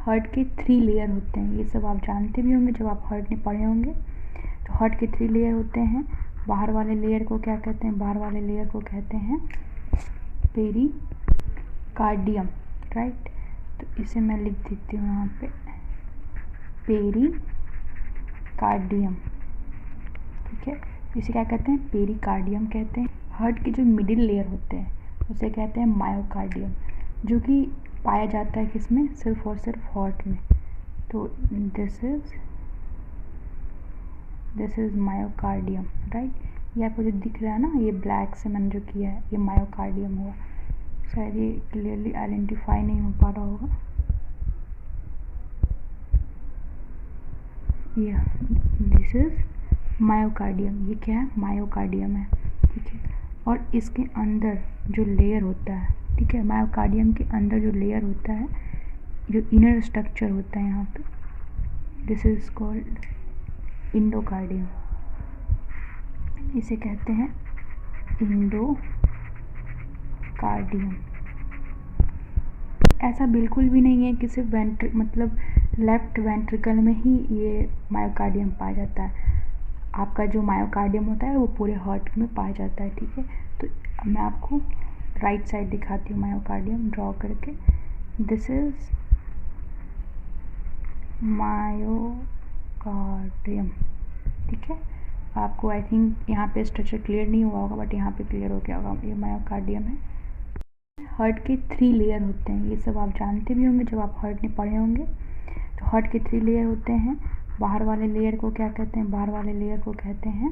Heart के 3 layer होते हैं। ये सब आप जानते भी होंगे जब आप हार्ट में पढ़े होंगे। तो हार्ट के 3 लेयर होते हैं। बाहर वाले लेयर को क्या कहते हैं? बाहर वाले लेयर को कहते हैं पेरिकार्डियम, राइट। तो इसे मैं लिख देती हूँ यहाँ पे पेरिकार्डियम, ठीक है। इसे क्या कहते हैं? पेरिकार्डियम कहते हैं। हार्ट के जो मिडिल लेयर होते हैं उसे कहते हैं मायोकार्डियम, जो कि पाया जाता है किसमें? सिर्फ और सिर्फ हार्ट में। तो दिस इज मायोकार्डियम, राइट। ये आपको जो दिख रहा है ना, ये ब्लैक से मैंने जो किया है, ये मायोकार्डियम हुआ। शायद ये क्लियरली आइडेंटिफाई नहीं हो पा रहा होगा। ये दिस इज मायोकार्डियम। ये क्या है? मायोकार्डियम है, ठीक है। और इसके अंदर जो लेयर होता है, ठीक है, मायोकार्डियम के अंदर जो लेयर होता है, जो इनर स्ट्रक्चर होता है यहाँ पे, दिस इज कॉल्ड इंडोकार्डियम। इसे कहते हैं इंडोकार्डियम। ऐसा बिल्कुल भी नहीं है कि सिर्फ मतलब लेफ्ट वेंट्रिकल में ही ये मायोकार्डियम पाया जाता है। आपका जो मायोकार्डियम होता है वो पूरे हार्ट में पाया जाता है, ठीक है। तो मैं आपको राइट साइड दिखाती हूँ मायोकार्डियम ड्रॉ करके। दिस इज मायोकार्डियम, ठीक है। आपको आई थिंक यहाँ पे स्ट्रक्चर क्लियर नहीं हुआ होगा, बट यहाँ पे क्लियर हो गया होगा। ये मायोकार्डियम है। हार्ट के 3 लेयर होते हैं। ये सब आप जानते भी होंगे जब आप हार्ट में पढ़े होंगे। तो हार्ट के 3 लेयर होते हैं। बाहर वाले लेयर को क्या कहते हैं? बाहर वाले लेयर को कहते हैं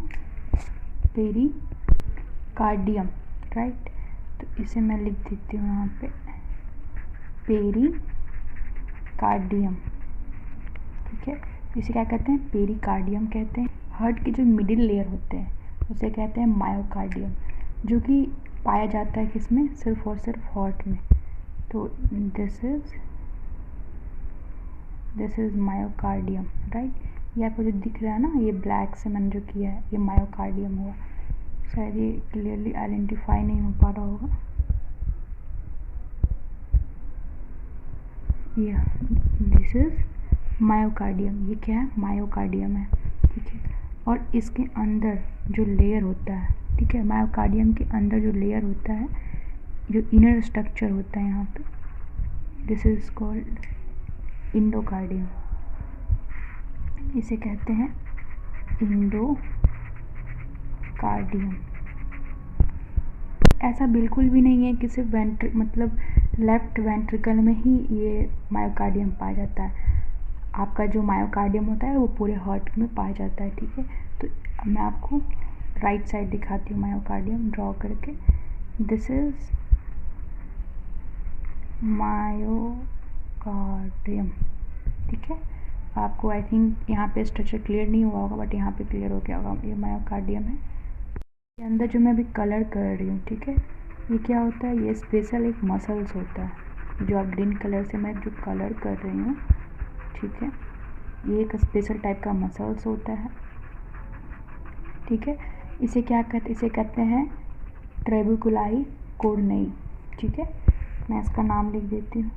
पेरिकार्डियम, राइट। तो इसे मैं लिख देती हूँ यहाँ पे पेरिकार्डियम, ठीक है। इसे क्या कहते हैं? पेरिकार्डियम कहते हैं। हार्ट के जो मिडिल लेयर होते हैं उसे कहते हैं मायोकार्डियम, जो कि पाया जाता है किसमें? सिर्फ और सिर्फ हार्ट में। तो दिस इज मायोकार्डियम, राइट। ये आपको जो दिख रहा है ना, ये ब्लैक से मैंने जो किया है, ये मायोकार्डियम हुआ। शायद ये क्लियरली आइडेंटिफाई नहीं हो पा रहा होगा। ये दिस इज मायोकार्डियम। ये क्या है? मायोकार्डियम है, ठीक है। और इसके अंदर जो लेयर होता है, ठीक है, मायोकार्डियम के अंदर जो लेयर होता है, जो इनर स्ट्रक्चर होता है यहाँ पे, दिस इज कॉल्ड इंडोकार्डियम। इसे कहते हैं इंडोकार्डियम। ऐसा बिल्कुल भी नहीं है कि सिर्फ मतलब लेफ्ट वेंट्रिकल में ही ये मायोकार्डियम पाया जाता है। आपका जो मायोकार्डियम होता है वो पूरे हार्ट में पाया जाता है, ठीक है। तो मैं आपको राइट साइड दिखाती हूँ मायोकार्डियम ड्रॉ करके। दिस इज मायोकार्डियम, ठीक है। आपको आई थिंक यहाँ पे स्ट्रक्चर क्लियर नहीं हुआ होगा, बट यहाँ पे क्लियर हो गया होगा। ये मायोकार्डियम है। ये अंदर जो मैं अभी कलर कर रही हूँ, ठीक है, ये क्या होता है? ये स्पेशल एक मसल्स होता है, जो आप ग्रीन कलर से मैं जो कलर कर रही हूँ, ठीक है, ये एक स्पेशल टाइप का मसल्स होता है, ठीक है। इसे क्या कहते? इसे कहते हैं ट्रेबिकुलाई कोर्नेई, ठीक है। मैं इसका नाम लिख देती हूँ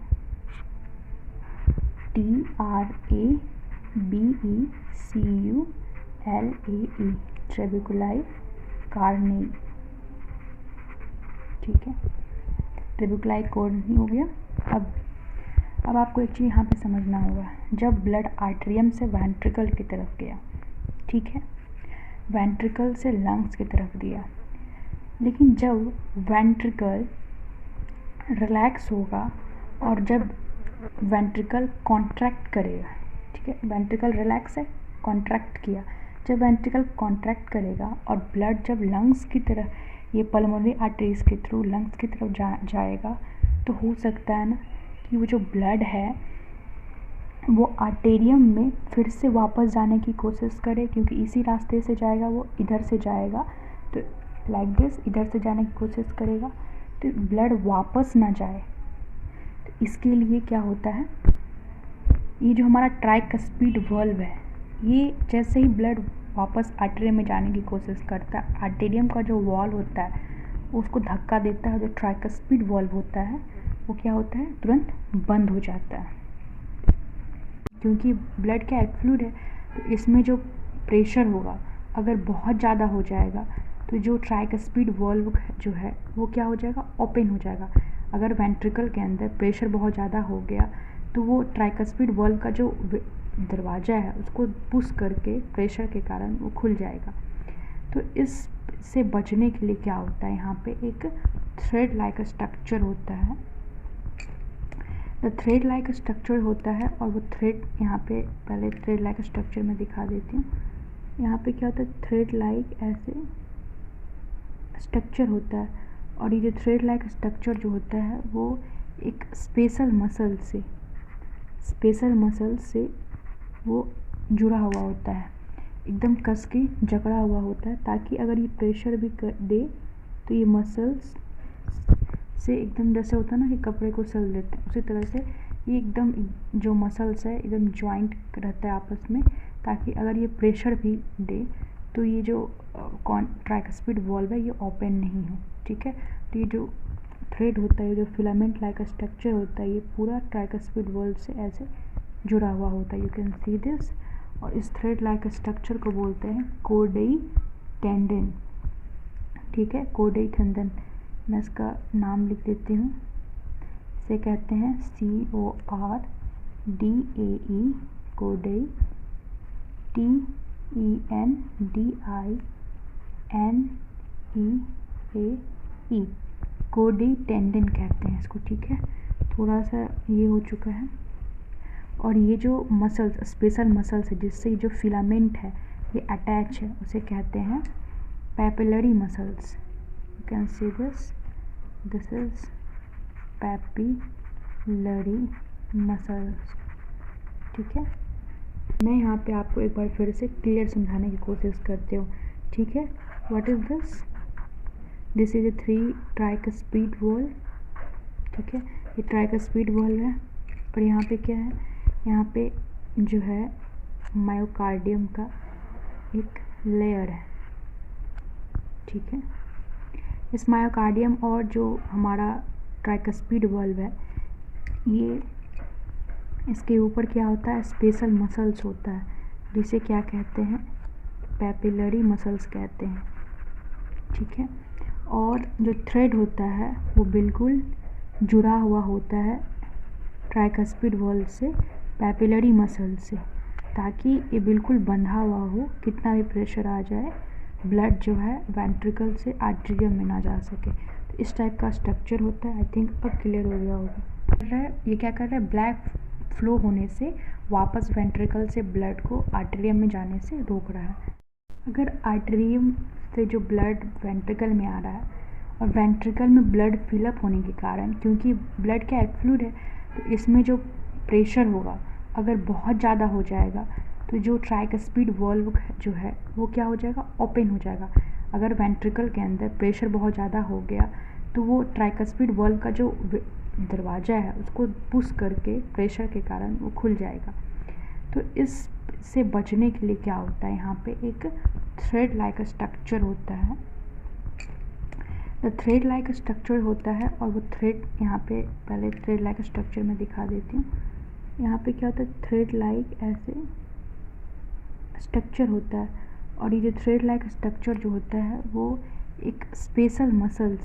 TRABECULAE, ट्रेबिकुलाई कार्नेई, ठीक है। ट्रेबिकुलाई कोर्नेई हो गया। अब आपको एक चीज़ यहाँ पे समझना होगा। जब ब्लड आर्टरियम से वेंट्रिकल की तरफ गया, ठीक है, वेंट्रिकल से लंग्स की तरफ दिया, लेकिन जब वेंट्रिकल रिलैक्स होगा और जब वेंट्रिकल कॉन्ट्रैक्ट करेगा, ठीक है, वेंट्रिकल रिलैक्स है, कॉन्ट्रैक्ट किया, जब वेंट्रिकल कॉन्ट्रैक्ट करेगा और ब्लड जब लंग्स की तरफ, ये पल्मोनरी आर्टरीज के थ्रू लंग्स की तरफ जाएगा, तो हो सकता है ना कि वो जो ब्लड है वो आर्टेरियम में फिर से वापस जाने की कोशिश करे, क्योंकि इसी रास्ते से जाएगा, वो इधर से जाएगा, तो लाइक दिस इधर से जाने की कोशिश करेगा, तो ब्लड वापस ना जाए। तो इसके लिए क्या होता है, ये जो हमारा ट्राइकस्पिड वाल्व है, ये जैसे ही ब्लड वापस आर्टेरियम में जाने की कोशिश करता है, आर्टेरियम का जो वॉल होता है उसको धक्का देता है, जो ट्राइकस्पिड वाल्व होता है वो क्या होता है, तुरंत बंद हो जाता है। क्योंकि ब्लड क्या एक फ्लूइड है, तो इसमें जो प्रेशर होगा अगर बहुत ज़्यादा हो जाएगा तो जो ट्राइकस्पिड वॉल्व जो है वो क्या हो जाएगा, ओपन हो जाएगा। अगर वेंट्रिकल के अंदर प्रेशर बहुत ज़्यादा हो गया तो वो ट्राइकस्पिड वॉल्व का जो दरवाज़ा है उसको पुश करके प्रेशर के कारण वो खुल जाएगा। तो इससे बचने के लिए क्या होता है, यहाँ पे एक थ्रेड लाइक स्ट्रक्चर होता है। द थ्रेड लाइक स्ट्रक्चर होता है और वो थ्रेड यहाँ पे पहले थ्रेड लाइक स्ट्रक्चर में दिखा देती हूँ। यहाँ पे क्या होता है, थ्रेड लाइक ऐसे स्ट्रक्चर होता है और ये जो थ्रेड लाइक स्ट्रक्चर जो होता है वो एक स्पेशल मसल से वो जुड़ा हुआ होता है, एकदम कस के जकड़ा हुआ होता है, ताकि अगर ये प्रेशर भी दे तो ये मसल्स से एकदम जैसे होता है ना कि कपड़े को सिल देते हैं, उसी तरह से ये एकदम जो मसल्स है एकदम जॉइंट रहता है आपस में, ताकि अगर ये प्रेशर भी दे तो ये जो ट्राइकस्पिड वॉल्व है ये ओपन नहीं हो। ठीक है, तो ये जो थ्रेड होता है, जो फिलामेंट लाइक स्ट्रक्चर होता है, ये पूरा ट्राइकस्पिड वॉल्व से ऐसे जुड़ा हुआ होता है। You can see this. और इस थ्रेड लाइक स्ट्रक्चर को बोलते हैं कोर्डेई टेंडन। ठीक है, कोर्डेई टेंडन, मैं इसका नाम लिख देती हूँ। इसे कहते हैं CORDAE, कोर्डेई, TENDINEAE, कोर्डेई टेंडन कहते हैं इसको। ठीक है, थोड़ा सा ये हो चुका है। और ये जो मसल्स, स्पेशल मसल्स है जिससे जो फिलामेंट है ये अटैच है, उसे कहते हैं papillary muscles. You can see this is papillary muscles. ठीक है, मैं यहाँ पे आपको एक बार फिर से क्लियर समझाने की कोशिश करती हूँ। ठीक है, what is this, this is a 3 tricuspid valve. ठीक है, ये ट्राइकस्पिड वॉल्व है और यहाँ पे क्या है, यहाँ पे जो है मायोकार्डियम का एक लेयर है। ठीक है, इस मायोकार्डियम और जो हमारा ट्राइकस्पिड वॉल्व है, ये इसके ऊपर क्या होता है, स्पेशल मसल्स होता है जिसे क्या कहते हैं, पैपिलरी मसल्स कहते हैं। ठीक है, और जो थ्रेड होता है वो बिल्कुल जुड़ा हुआ होता है ट्राइकस्पिड वॉल्व से, पैपिलरी मसल से, ताकि ये बिल्कुल बंधा हुआ हो, कितना भी प्रेशर आ जाए ब्लड जो है वेंट्रिकल से आर्टेरियम में ना जा सके। तो इस टाइप का स्ट्रक्चर होता है। आई थिंक अब क्लियर हो गया होगा। ये क्या कर रहा है, ब्लड फ्लो होने से वापस वेंट्रिकल से ब्लड को आर्टेरियम में जाने से रोक रहा है। अगर आर्टेरियम से जो ब्लड वेंट्रिकल में आ रहा है और वेंट्रिकल में ब्लड फिलअप होने के कारण, क्योंकि ब्लड क्या एक फ्लूइड है, तो इसमें जो प्रेशर होगा अगर बहुत ज़्यादा हो जाएगा तो जो ट्राइकस्पिड वॉल्व जो है वो क्या हो जाएगा, ओपन हो जाएगा। अगर वेंट्रिकल के अंदर प्रेशर बहुत ज़्यादा हो गया तो वो ट्राइकस्पिड वॉल्व का जो दरवाज़ा है उसको पुश करके प्रेशर के कारण वो खुल जाएगा। तो इससे बचने के लिए क्या होता है, यहाँ पे एक थ्रेड लाइक स्ट्रक्चर होता है। द थ्रेड लाइक स्ट्रक्चर होता है और वो थ्रेड यहाँ पे पहले थ्रेड लाइक स्ट्रक्चर में दिखा देती हूँ। यहाँ पे क्या होता है, थ्रेड लाइक ऐसे स्ट्रक्चर होता है और ये जो थ्रेड लाइक स्ट्रक्चर जो होता है वो एक स्पेशल मसल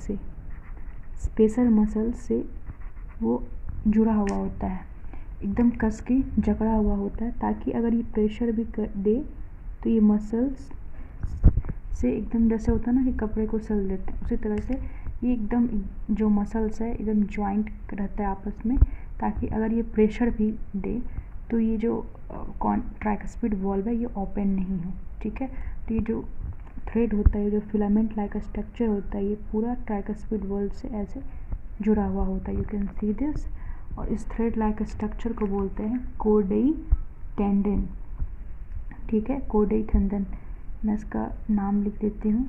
से वो जुड़ा हुआ होता है, एकदम कस के जकड़ा हुआ होता है, ताकि अगर ये प्रेशर भी दे तो ये मसल्स से एकदम जैसे होता है ना कि कपड़े को सिल देते हैं, उसी तरह से ये एकदम जो मसल्स है एकदम जॉइंट रहता है आपस में, ताकि अगर ये प्रेशर भी दे तो ये जो ट्राइकस्पिड वॉल्व है ये ओपन नहीं हो। ठीक है, तो ये जो थ्रेड होता है, जो फिलामेंट लाइक स्ट्रक्चर होता है, ये पूरा ट्राइकस्पिड वॉल्व से ऐसे जुड़ा हुआ होता है। You can see this. और इस थ्रेड लाइक स्ट्रक्चर को बोलते हैं कोर्डेई टेंडन। ठीक है, कोर्डेई टेंडन, मैं इसका नाम लिख देती हूँ।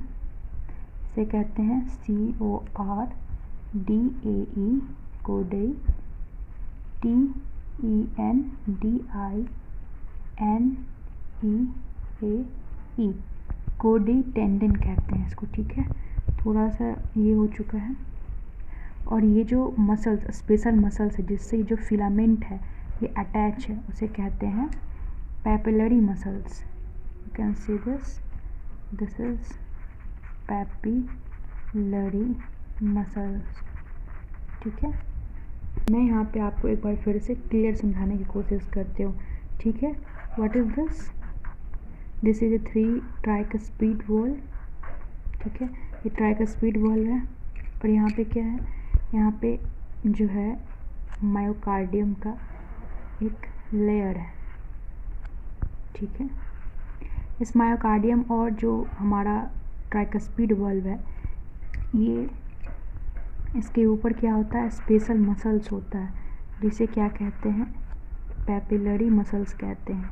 इसे कहते हैं CORDAE, कोर्डेई, TENDINEAE, कोर्डेई टेंडन कहते हैं इसको। ठीक है, थोड़ा सा ये हो चुका है। और ये जो मसल्स, स्पेशल मसल्स है जिससे जो फिलामेंट है ये अटैच है, उसे कहते हैं papillary muscles. You can see this is papillary muscles. ठीक है, मैं यहाँ पे आपको एक बार फिर से क्लियर समझाने की कोशिश करती हूँ। ठीक है, what is this? This is a 3 tricuspid wall. ठीक है, ये ट्राइकस्पिड वॉल है। और यहाँ पे क्या है? यहाँ पे जो है मायोकार्डियम का एक लेयर है। ठीक है, इस मायोकार्डियम और जो हमारा ट्राइकस्पिड वॉल्व है, ये इसके ऊपर क्या होता है? स्पेशल मसल्स होता है, जिसे क्या कहते हैं? पैपिलरी मसल्स कहते हैं।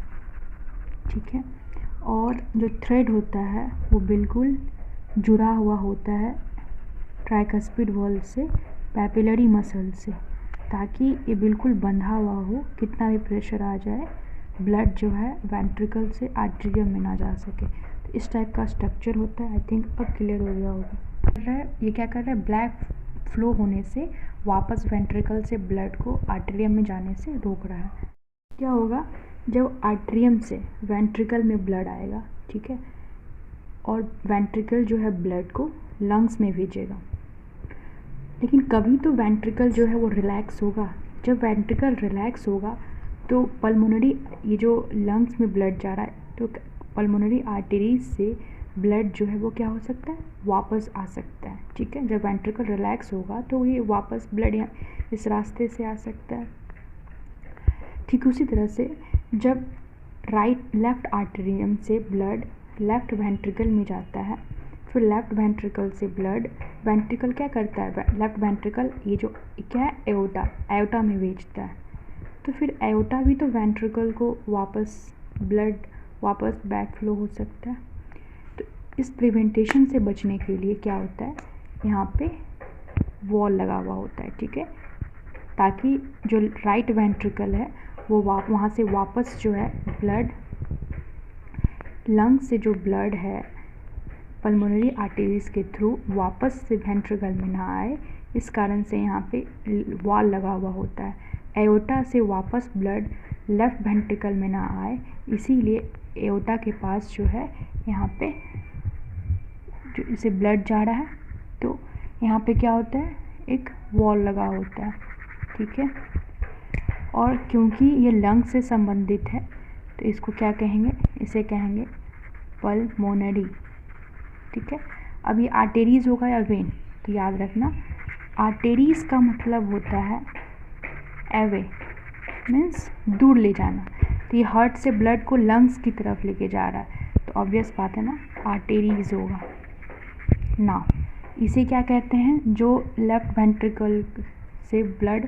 ठीक है, और जो थ्रेड होता है वो बिल्कुल जुड़ा हुआ होता है ट्राइकस्पिड वॉल्व से, पैपिलरी मसल से, ताकि ये बिल्कुल बंधा हुआ हो, कितना भी प्रेशर आ जाए ब्लड जो है वेंट्रिकल से आर्टेरियम में ना जा सके। तो इस टाइप का स्ट्रक्चर होता है। आई थिंक अब क्लियर हो गया होगा। ये क्या कर रहा है? ब्लड फ्लो होने से वापस वेंट्रिकल से ब्लड को आर्टेरियम में जाने से रोक रहा है। क्या होगा जब आर्टेरियम से वेंट्रिकल में ब्लड आएगा? ठीक है, और वेंट्रिकल जो है ब्लड को लंग्स में भेजेगा, लेकिन कभी तो वेंट्रिकल जो है वो रिलैक्स होगा। जब वेंट्रिकल रिलैक्स होगा तो पल्मोनरी, ये जो लंग्स में ब्लड जा रहा है, तो पल्मोनरी आर्टरीज से ब्लड जो है वो क्या हो सकता है? वापस आ सकता है। ठीक है, जब वेंट्रिकल रिलैक्स होगा तो ये वापस ब्लड यहाँ इस रास्ते से आ सकता है। ठीक उसी तरह से जब लेफ्ट आर्टेरियम से ब्लड लेफ्ट वेंट्रिकल में जाता है, फिर लेफ्ट वेंट्रिकल से ब्लड वेंट्रिकल क्या करता है? लेफ्ट वेंट्रिकल ये जो क्या है? एओटा में भेजता है। तो फिर एओटा भी तो वेंट्रिकल को ब्लड वापस बैक फ्लो हो सकता है। तो इस प्रिवेंटेशन से बचने के लिए क्या होता है? यहाँ पे वॉल लगा हुआ होता है। ठीक है, ताकि जो राइट वेंट्रिकल है वो वहाँ से वापस जो है ब्लड, लंग्स से जो ब्लड है पल्मोनरी आर्टरीज के थ्रू वापस से वेंट्रिकल में ना आए। इस कारण से यहाँ पे वॉल लगा हुआ होता है। एओटा से वापस ब्लड लेफ्ट वेंट्रिकल में ना आए, इसीलिए एओटा के पास जो है यहाँ पे जो इसे ब्लड जा रहा है, तो यहाँ पे क्या होता है? एक वॉल लगा होता है। ठीक है, और क्योंकि ये लंग से संबंधित है तो इसको क्या कहेंगे? इसे कहेंगे पल्मोनरी। ठीक है, अब ये आर्टेरीज होगा या वेन? तो याद रखना, आर्टेरीज का मतलब होता है एवे, मीन्स दूर ले जाना। तो ये हार्ट से ब्लड को लंग्स की तरफ लेके जा रहा है, तो ऑब्वियस बात है ना, आर्टेरीज होगा ना। इसे क्या कहते हैं? जो लेफ्ट वेंट्रिकल से ब्लड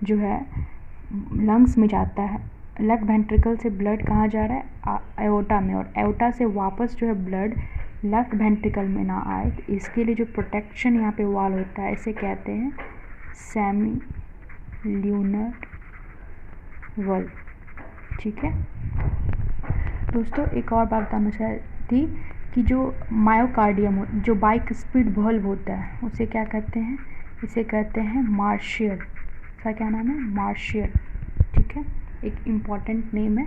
जो है लंग्स में जाता है, लेफ्ट वेंट्रिकल से ब्लड कहाँ जा रहा है? एओटा में, और एओटा से वापस जो है ब्लड लेफ्ट वेंट्रिकल में ना आए, तो इसके लिए जो प्रोटेक्शन यहाँ पे वॉल होता है, इसे कहते हैं सेमी ल्यूनर वॉल्व। ठीक है दोस्तों, एक और बात बताना चाहती कि जो मायोकार्डियम, जो बाइस्पिड वॉल्व होता है, उसे क्या कहते हैं? इसे कहते हैं मार्शियल। इसका क्या नाम है? मार्शियल। ठीक है, एक इम्पॉर्टेंट नेम है।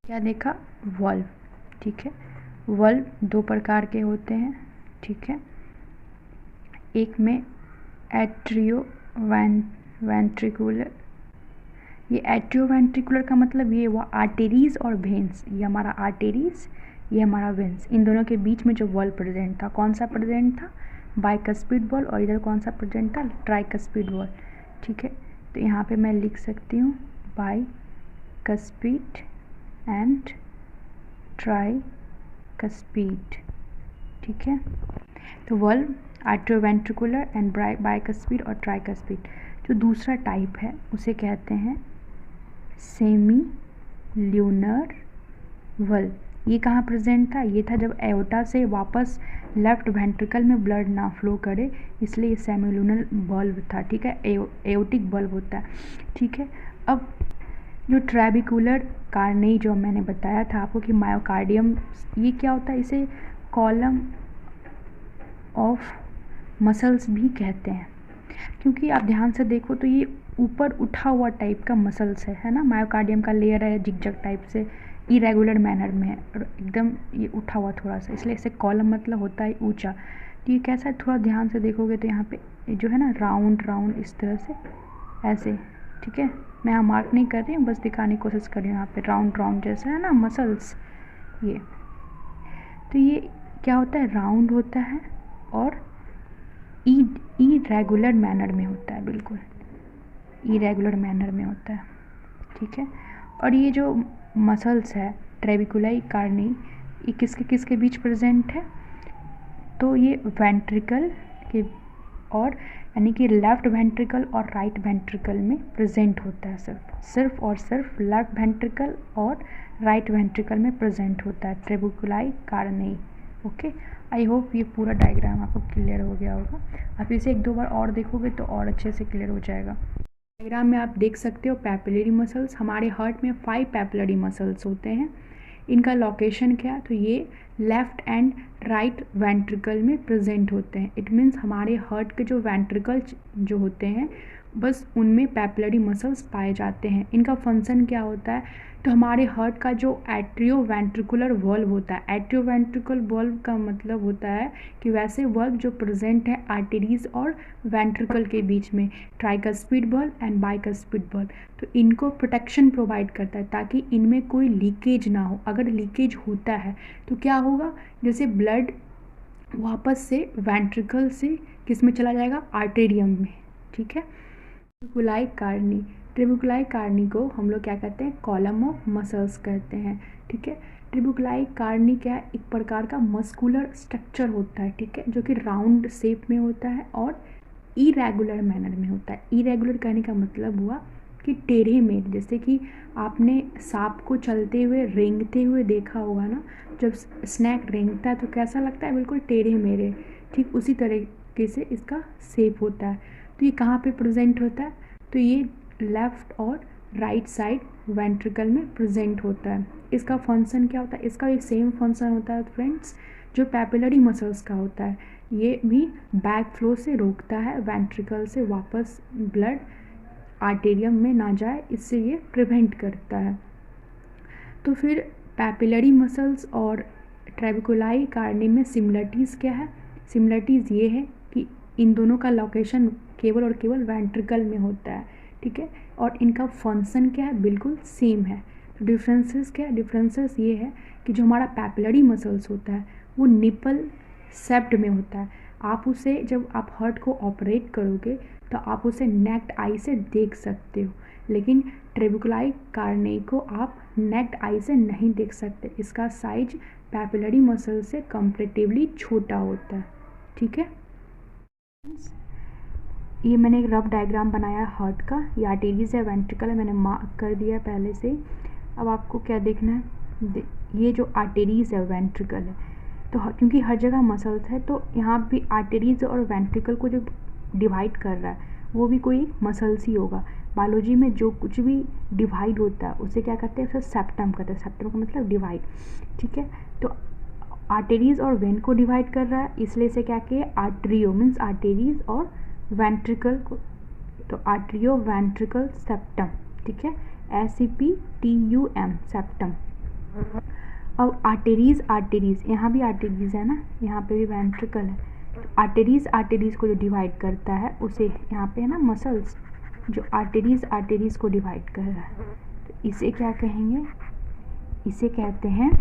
क्या देखा? वॉल्व। ठीक है, वॉल्व 2 प्रकार के होते हैं। ठीक है, एक में एट्रियो वेंट्रिकुलर। ये एट्रियो वेंट्रिकुलर का मतलब ये हुआ आर्टेरीज और वेन्स। ये हमारा आर्टेरीज, ये हमारा वेन्स, इन दोनों के बीच में जो वॉल्व प्रेजेंट था, कौन सा प्रेजेंट था? Bicuspid valve. और इधर कौन सा प्रेजेंट था? Tricuspid valve. ठीक है, तो यहाँ पे मैं लिख सकती हूँ बाइकस्पिड एंड ट्राइकस्पिड। ठीक है, तो वॉल्व आर्टरोवेंट्रिकुलर एंड बाइकस्पिड और ट्राइकस्पिड। जो दूसरा टाइप है उसे कहते हैं सेमी ल्यूनर वॉल्व। ये कहाँ प्रेजेंट था? ये था जब एओटा से वापस लेफ्ट वेंट्रिकल में ब्लड ना फ्लो करे, इसलिए ये सेमी ल्यूनर वॉल्व था। ठीक है, एओटिक वॉल्व होता है। ठीक है, अब जो ट्रैबिकुलर कार्नेई जो मैंने बताया था आपको कि मायोकार्डियम, ये क्या होता है? इसे कॉलम ऑफ मसल्स भी कहते हैं, क्योंकि आप ध्यान से देखो तो ये ऊपर उठा हुआ टाइप का मसल्स है ना, मायोकार्डियम का लेयर है जिगजैग टाइप से, इरेगुलर मैनर में है और एकदम ये उठा हुआ थोड़ा सा, इसलिए इसे कॉलम मतलब होता है ऊंचा। तो ये कैसा है, थोड़ा ध्यान से देखोगे तो यहाँ पे ये जो है ना राउंड राउंड इस तरह से ऐसे, ठीक है। मैं यहाँ मार्क नहीं कर रही हूँ, बस दिखाने की कोशिश कर रही हूँ। यहाँ पे राउंड राउंड जैसा है ना मसल्स ये। तो ये क्या होता है, राउंड होता है और इरेगुलर मैनर में होता है, बिल्कुल इरेगुलर मैनर में होता है, ठीक है। और ये जो मसल्स है ट्रेबिकुलाई कार्नी, ये किसके किसके बीच प्रेजेंट है, तो ये वेंट्रिकल के और यानी कि लेफ्ट वेंट्रिकल और राइट वेंट्रिकल में प्रेजेंट होता है। सिर्फ और सिर्फ लेफ्ट वेंट्रिकल और राइट वेंट्रिकल में प्रेजेंट होता है ट्रेबिकुलाई कार्नी। ओके, आई होप ये पूरा डायग्राम आपको क्लियर हो गया होगा। आप इसे एक दो बार और देखोगे तो और अच्छे से क्लियर हो जाएगा। डायग्राम में आप देख सकते हो पैपिलरी मसल्स। हमारे हार्ट में 5 पैपिलरी मसल्स होते हैं। इनका लोकेशन क्या, तो ये लेफ़्ट एंड राइट वेंट्रिकल में प्रेजेंट होते हैं। इट मीन्स हमारे हार्ट के जो वेंट्रिकल जो होते हैं बस उनमें पैपिलरी मसल्स पाए जाते हैं। इनका फंक्शन क्या होता है, तो हमारे हार्ट का जो एट्रियो वेंट्रिकुलर वॉल्व होता है, एट्रियो वेंट्रिकुलर वॉल्व का मतलब होता है कि वैसे वॉल्व जो प्रेजेंट है आर्टरीज और वेंट्रिकल के बीच में, tricuspid valve and bicuspid valve. तो इनको प्रोटेक्शन प्रोवाइड करता है ताकि इनमें कोई लीकेज ना हो। अगर लीकेज होता है तो क्या होगा, जैसे ब्लड वापस से वेंट्रिकल से किस में चला जाएगा, आर्टेरियम में, ठीक है। ट्रेबिकुलाई कार्नी, ट्रेबिकुलाई कार्नी को हम लोग क्या कहते हैं, कॉलम ऑफ मसल्स कहते हैं, ठीक है। ट्रेबिकुलाई कार्नी क्या है, एक प्रकार का मस्कुलर स्ट्रक्चर होता है, ठीक है, जो कि राउंड शेप में होता है और इरेगुलर मैनर में होता है। इरेगुलर कहने का मतलब हुआ कि टेढ़े मेढ़े, जैसे कि आपने सांप को चलते हुए रेंगते हुए देखा होगा ना, जब स्नैक रेंगता है तो कैसा लगता है, बिल्कुल टेढ़े मेढ़े, ठीक उसी तरीके से इसका शेप होता है। तो ये कहाँ पे प्रेजेंट होता है, तो ये लेफ़्ट और राइट साइड वेंट्रिकल में प्रेजेंट होता है। इसका फंक्शन क्या होता है, इसका भी सेम फंक्शन होता है फ्रेंड्स जो पैपिलरी मसल्स का होता है। ये भी बैक फ्लो से रोकता है, वेंट्रिकल से वापस ब्लड आर्टेरियम में ना जाए, इससे ये प्रिवेंट करता है। तो फिर पैपिलरी मसल्स और ट्रेबिकुलाई कार्नी में सिमिलरिटीज़ क्या है, सिमिलरिटीज़ ये है कि इन दोनों का लोकेशन केवल और केवल वेंट्रिकल में होता है, ठीक है, और इनका फंक्शन क्या है, बिल्कुल सेम है। तो डिफरेंसेस क्या है, डिफरेंसेस ये है कि जो हमारा पैपिलरी मसल्स होता है वो निपल सेप्ट में होता है। आप उसे जब आप हार्ट को ऑपरेट करोगे तो आप उसे नेक्ड आई से देख सकते हो, लेकिन ट्रेबिकुलाई कार्नी को आप नेक्ड आई से नहीं देख सकते। इसका साइज पैपिलरी मसल से कंपैरेटिवली छोटा होता है, ठीक है। ये मैंने एक रफ डायग्राम बनाया हार्ट का, ये आर्टेरीज है, वेंट्रिकल है, मैंने मार्क कर दिया पहले से। अब आपको क्या देखना है, ये जो आर्टेरीज है वेंट्रिकल है, तो क्योंकि हर जगह मसल्स है तो यहाँ भी आर्टेरीज और वेंट्रिकल को जो डिवाइड कर रहा है वो भी कोई मसल्स ही होगा। बायोलॉजी में जो कुछ भी डिवाइड होता है उसे क्या कहते हैं, उसे सेप्टम कहते हैं। सेप्टम का मतलब डिवाइड, ठीक है। तो आर्टेरीज और वेन को डिवाइड कर रहा है, इसलिए इसे क्या किए, आर्टरियो मीन्स आर्टेरीज और वेंट्रिकल को, तो आर्टरियो वेंट्रिकल सेप्टम, ठीक है, SEPTUM सेप्टम। अब आर्टेरीज, आर्टेरीज यहाँ भी आर्टेरीज है ना, यहाँ पे भी वेंट्रिकल है। तो आर्टेरीज, आर्टेरीज को जो डिवाइड करता है उसे यहाँ पे है ना मसल्स, जो आर्टेरीज, आर्टेरीज को डिवाइड कर रहा है, तो इसे क्या कहेंगे, इसे कहते हैं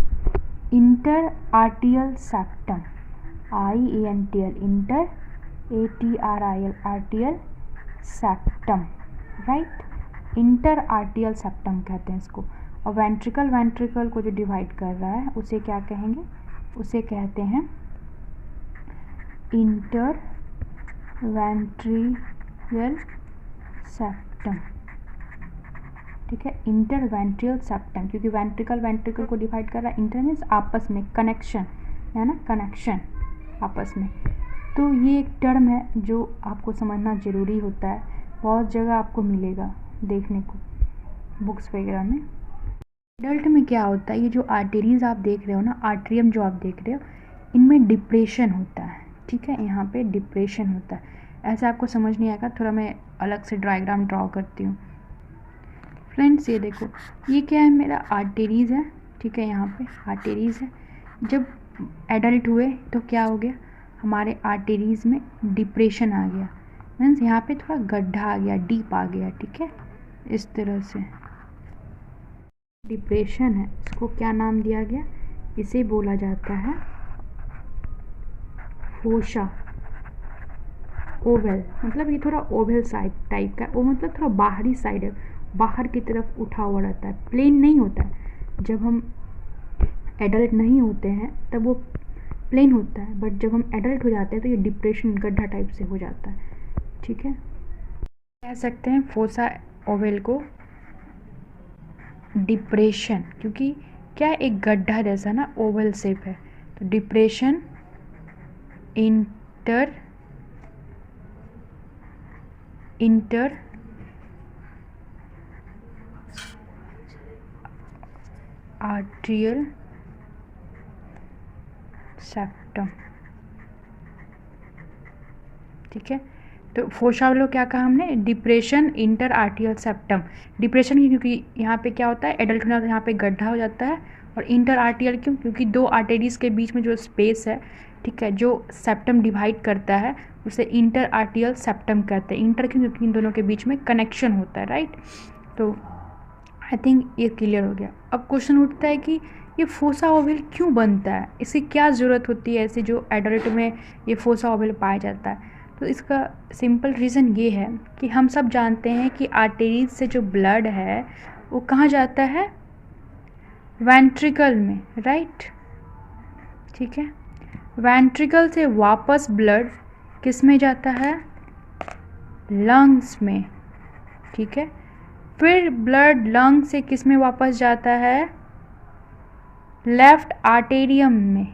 inter आर्टियल septum, INTL, inter ATRIL, आर्टियल septum, right, inter आर्टियल septum कहते हैं इसको। और वेंट्रिकल, वेंट्रिकल को जो डिवाइड कर रहा है उसे क्या कहेंगे, उसे कहते हैं इंटर वेंट्रियल सेप्टम, ठीक है, इंटर वेंट्रियल सेप्टम, क्योंकि वेंट्रिकल वेंट्रिकल को डिवाइड कर रहा है। इंटर मीन्स आपस में, कनेक्शन है ना, कनेक्शन आपस में। तो ये एक टर्म है जो आपको समझना ज़रूरी होता है, बहुत जगह आपको मिलेगा देखने को बुक्स वगैरह में। एडल्ट में क्या होता है, ये जो आर्टरीज आप देख रहे हो ना, आर्ट्रियम जो आप देख रहे हो, इनमें डिप्रेशन होता है, ठीक है, यहाँ पे डिप्रेशन होता है। ऐसे आपको समझ नहीं आएगा, थोड़ा मैं अलग से डायग्राम ड्रॉ करती हूँ। फ्रेंड्स ये देखो, ये क्या है, मेरा आर्टेरीज़ है, ठीक है, यहाँ पे आर्टेरीज़ है। जब एडल्ट हुए तो क्या हो गया, हमारे आर्टेरीज़ में डिप्रेशन आ गया, मीन्स यहाँ पे थोड़ा गड्ढा आ गया, डीप आ गया, ठीक है, इस तरह से डिप्रेशन है। इसको क्या नाम दिया गया, इसे बोला जाता है फोसा ओवल, मतलब ये थोड़ा ओवल साइड टाइप का, वो मतलब थोड़ा बाहरी साइड है, बाहर की तरफ उठा हुआ रहता है, प्लेन नहीं होता है। जब हम एडल्ट नहीं होते हैं तब वो प्लेन होता है, बट जब हम एडल्ट हो जाते हैं तो ये डिप्रेशन गड्ढा टाइप से हो जाता है, ठीक है। कह सकते हैं फोसा ओवल को डिप्रेशन, क्योंकि क्या एक गड्ढा जैसा ना ओवल शेप है, तो डिप्रेशन इंटर आर्ट्रियल सेप्टम, ठीक है। तो फोसा वालों क्या कहा हमने, डिप्रेशन इंटर आर्टियल सेप्टम, डिप्रेशन की क्योंकि यहाँ पे क्या होता है, एडल्ट होना तो यहाँ पे गड्ढा हो जाता है, और इंटर आर्टियल क्यों, क्योंकि दो आर्टेरीज के बीच में जो स्पेस है, ठीक है, जो सेप्टम डिवाइड करता है उसे इंटर आर्टियल सेप्टम कहते हैं। इंटर क्यों, क्योंकि इन दोनों के बीच में कनेक्शन होता है, राइट। तो आई थिंक ये क्लियर हो गया। अब क्वेश्चन उठता है कि ये फोसा ओवल क्यों बनता है, इसकी क्या ज़रूरत होती है ऐसे जो एडल्ट में ये फोसा ओवल पाया जाता है। तो इसका सिंपल रीज़न ये है कि हम सब जानते हैं कि आर्टेरीज से जो ब्लड है वो कहाँ जाता है, वेंट्रिकल में, राइट, ठीक है। वेंट्रिकल से वापस ब्लड किस में जाता है, लंग्स में, ठीक है। फिर ब्लड लंग से किस में वापस जाता है, लेफ्ट आर्टेरियम में।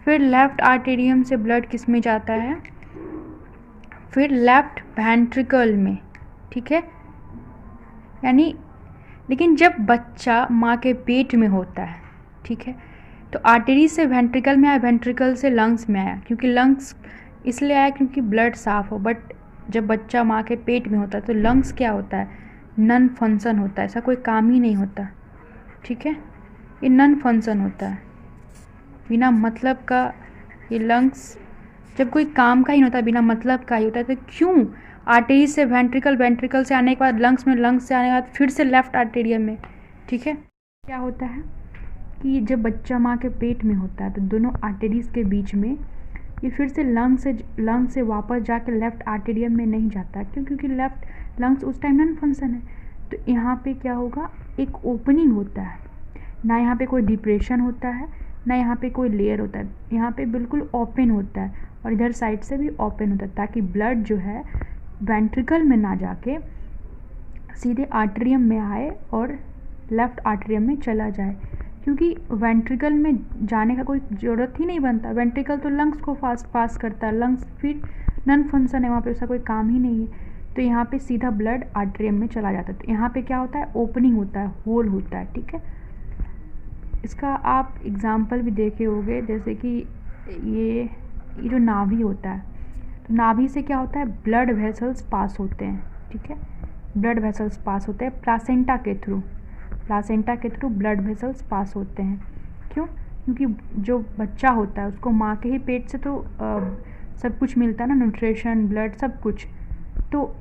फिर लेफ्ट आर्टेरियम से ब्लड किस में जाता है, फिर लेफ्ट वेंट्रिकल में, ठीक है। यानी लेकिन जब बच्चा माँ के पेट में होता है, ठीक है, तो आर्टरी से वेंट्रिकल में आया, वेंट्रिकल से लंग्स में आया, क्योंकि लंग्स इसलिए आया क्योंकि ब्लड साफ़ हो। बट जब बच्चा माँ के पेट में होता है तो लंग्स क्या होता है, नन फंक्शन होता है, ऐसा कोई काम ही नहीं होता, ठीक है, ये नन फंक्शन होता है, बिना मतलब का। ये लंग्स जब कोई काम का ही नहीं होता, बिना मतलब का ही होता है, तो क्यों आर्टरी से वेंट्रिकल, वेंट्रिकल से आने के बाद लंग्स में, लंग्स से आने के बाद फिर से लेफ्ट आर्टेरियम में, ठीक है। क्या होता है कि जब बच्चा माँ के पेट में होता है तो दोनों आर्टरीज के बीच में ये फिर से लंग से वापस जाके लेफ्ट आर्टेरियम में नहीं जाता, क्यों, क्योंकि लेफ्ट लंग्स उस टाइम नॉन फंक्शन है। तो यहाँ पे क्या होगा, एक ओपनिंग होता है, ना यहाँ पे कोई डिप्रेशन होता है, ना यहाँ पे कोई लेयर होता है, यहाँ पे बिल्कुल ओपन होता है, और इधर साइड से भी ओपन होता है, ताकि ब्लड जो है वेंट्रिकल में ना जाके सीधे आर्टेरियम में आए और लेफ्ट आर्टेरियम में चला जाए, क्योंकि वेंट्रिकल में जाने का कोई ज़रूरत ही नहीं बनता। वेंट्रिकल तो लंग्स को पास करता है, लंग्स फिर नॉन फंक्शन है, वहाँ पे उसका कोई काम ही नहीं है, तो यहाँ पे सीधा ब्लड आर्टेरियम में चला जाता है। तो यहाँ पे क्या होता है, ओपनिंग होता है, होल होता है, ठीक है। इसका आप एग्जाम्पल भी देखे होंगे, जैसे कि ये जो नाभि होता है, तो नाभि से क्या होता है, ब्लड वेसल्स पास होते हैं, ठीक है, ब्लड वेसल्स पास होते हैं प्लासेंटा के थ्रू, प्लासेंटा के थ्रू ब्लड वेसल्स पास होते हैं। क्यों, क्योंकि जो बच्चा होता है उसको माँ के ही पेट से तो सब कुछ मिलता है ना, न्यूट्रिशन, ब्लड, सब कुछ, तो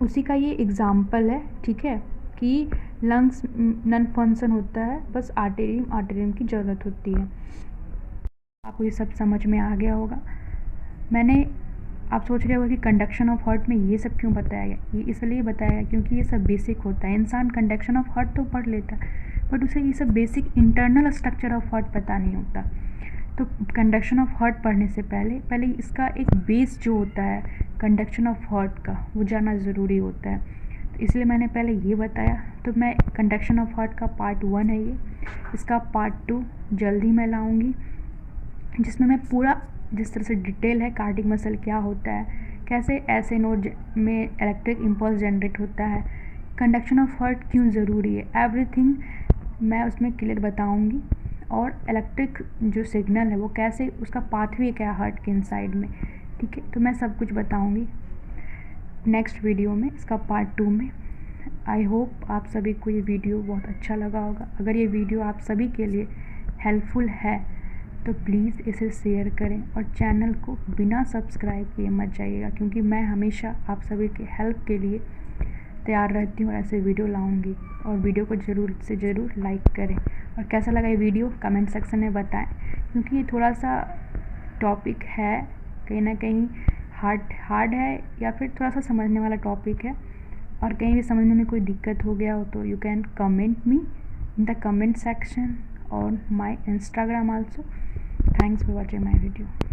उसी का ये एग्ज़ाम्पल है, ठीक है, कि लंग्स नॉन फंक्शन होता है, बस आर्टेरियम की ज़रूरत होती है। आपको ये सब समझ में आ गया होगा। मैंने, आप सोच रहे हो कि कंडक्शन ऑफ हार्ट में ये सब क्यों बताया गया, ये इसलिए बताया गया क्योंकि ये सब बेसिक होता है। इंसान कंडक्शन ऑफ हार्ट तो पढ़ लेता है, बट उसे ये सब basic internal structure of heart पता नहीं होता। तो कंडक्शन ऑफ हार्ट पढ़ने से पहले इसका एक बेस जो होता है कंडक्शन ऑफ हार्ट का, वो जानना ज़रूरी होता है। तो इसलिए मैंने पहले ये बताया। तो मैं कंडक्शन ऑफ हार्ट का पार्ट 1 है ये, इसका पार्ट 2 जल्द ही मैं लाऊँगी, जिसमें मैं पूरा जिस तरह से डिटेल है, कार्डिक मसल क्या होता है, कैसे ऐसे नोड में इलेक्ट्रिक इम्पल्स जनरेट होता है, कंडक्शन ऑफ हार्ट क्यों ज़रूरी है, एवरीथिंग मैं उसमें क्लियर बताऊंगी। और इलेक्ट्रिक जो सिग्नल है वो कैसे, उसका पाथवे क्या है हार्ट के इनसाइड में, ठीक ठीक है। तो मैं सब कुछ बताऊँगी नेक्स्ट वीडियो में, इसका पार्ट 2 में। आई होप आप सभी को ये वीडियो बहुत अच्छा लगा होगा। अगर ये वीडियो आप सभी के लिए हेल्पफुल है तो प्लीज़ इसे शेयर करें और चैनल को बिना सब्सक्राइब किए मत जाइएगा, क्योंकि मैं हमेशा आप सभी के हेल्प के लिए तैयार रहती हूँ, ऐसे वीडियो लाऊंगी। और वीडियो को ज़रूर से ज़रूर लाइक करें, और कैसा लगा ये वीडियो कमेंट सेक्शन में बताएं, क्योंकि ये थोड़ा सा टॉपिक है, कहीं ना कहीं हार्ड है या फिर थोड़ा सा समझने वाला टॉपिक है, और कहीं भी समझने में कोई दिक्कत हो गया हो तो you can comment me in the comment section और my Instagram also. Thanks for watching my video.